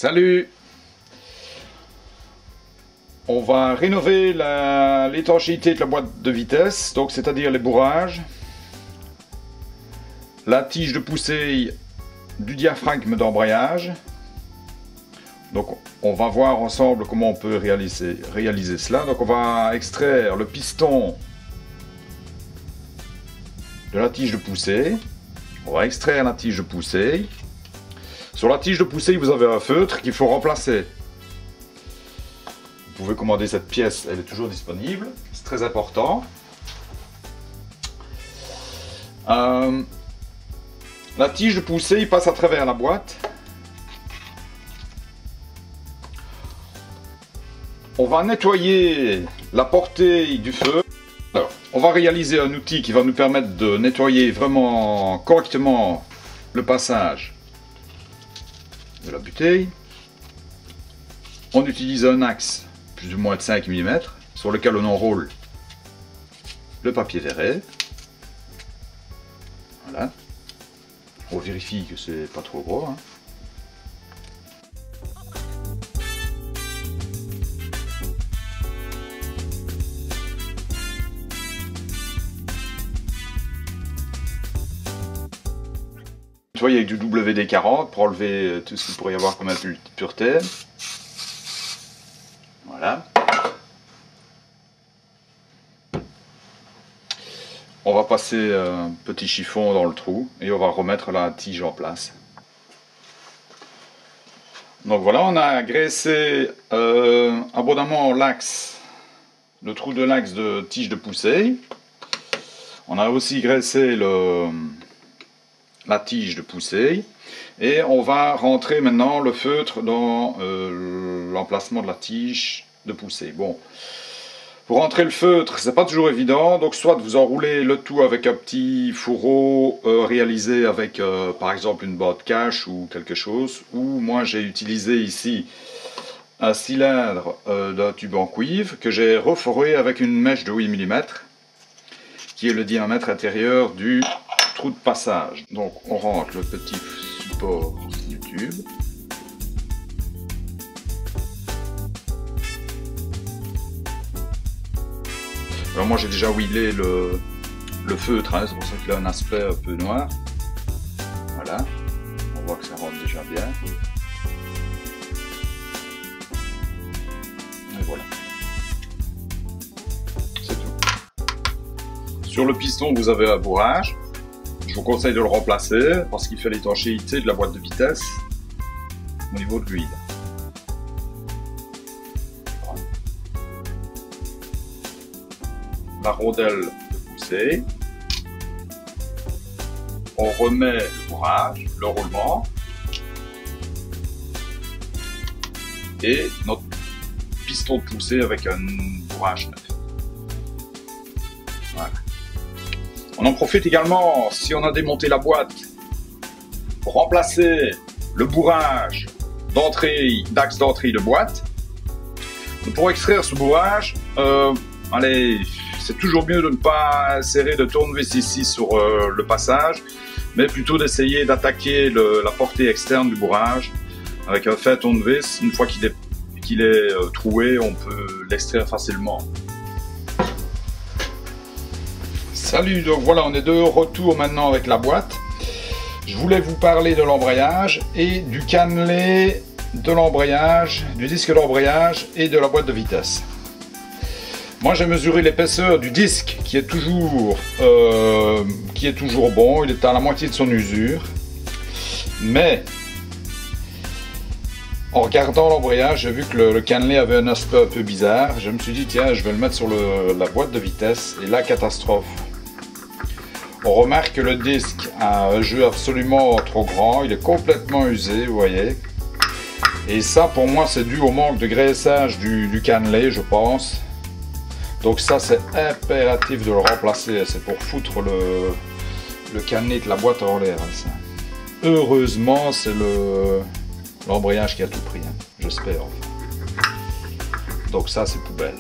Salut! On va rénover l'étanchéité de la boîte de vitesse, donc c'est-à-dire les bourrages, la tige de poussée du diaphragme d'embrayage. Donc on va voir ensemble comment on peut réaliser cela. Donc on va extraire le piston de la tige de poussée. On va extraire la tige de poussée. Sur la tige de poussée, vous avez un feutre qu'il faut remplacer. Vous pouvez commander cette pièce, elle est toujours disponible. C'est très important. La tige de poussée passe à travers la boîte. On va nettoyer la portée du feu. Alors, on va réaliser un outil qui va nous permettre de nettoyer vraiment correctement le passage de la bouteille. On utilise un axe plus ou moins de 5 mm sur lequel on enroule le papier verret. Voilà. On vérifie que c'est pas trop gros. Nettoyer avec du WD-40 pour enlever tout ce qu'il pourrait y avoir comme impureté. Voilà. On va passer un petit chiffon dans le trou et on va remettre la tige en place. Donc voilà, on a graissé abondamment l'axe, le trou de l'axe de tige de poussée. On a aussi graissé la tige de poussée et on va rentrer maintenant le feutre dans l'emplacement de la tige de poussée. Bon, pour rentrer le feutre, c'est pas toujours évident, donc soit vous enroulez le tout avec un petit fourreau réalisé avec par exemple une botte cache ou quelque chose, ou moi j'ai utilisé ici un cylindre d'un tube en cuivre que j'ai reforé avec une mèche de 8 mm qui est le diamètre intérieur du trou de passage. Donc on rentre le petit support du tube. Alors moi j'ai déjà huilé le feutre, c'est pour ça qu'il a un aspect un peu noir. Voilà, on voit que ça rentre déjà bien. Et voilà. C'est tout. Sur le piston vous avez un bourrage. Je vous conseille de le remplacer parce qu'il fait l'étanchéité de la boîte de vitesse au niveau de l'huile. Voilà. La rondelle de poussée. On remet le bourrage, le roulement et notre piston de poussée avec un bourrage neuf. Voilà. On en profite également, si on a démonté la boîte, pour remplacer le bourrage d'axe d'entrée de boîte. Pour extraire ce bourrage, allez, c'est toujours mieux de ne pas insérer de tournevis ici sur le passage, mais plutôt d'essayer d'attaquer la portée externe du bourrage avec un fin tournevis. Une fois qu'il est troué, on peut l'extraire facilement. Salut, donc voilà, on est de retour maintenant avec la boîte. Je voulais vous parler de l'embrayage et du cannelé de l'embrayage, du disque d'embrayage et de la boîte de vitesse. Moi j'ai mesuré l'épaisseur du disque qui est toujours bon, il est à la moitié de son usure. Mais en regardant l'embrayage, j'ai vu que le cannelé avait un aspect un peu bizarre. Je me suis dit tiens, je vais le mettre sur la boîte de vitesse et la catastrophe. On remarque que le disque a un jeu absolument trop grand, il est complètement usé, vous voyez. Et ça, pour moi, c'est dû au manque de graissage du cannelé, je pense. Donc ça, c'est impératif de le remplacer, c'est pour foutre le cannelé de la boîte en l'air. Heureusement, c'est l'embrayage qui a tout pris, j'espère. Donc ça, c'est poubelle.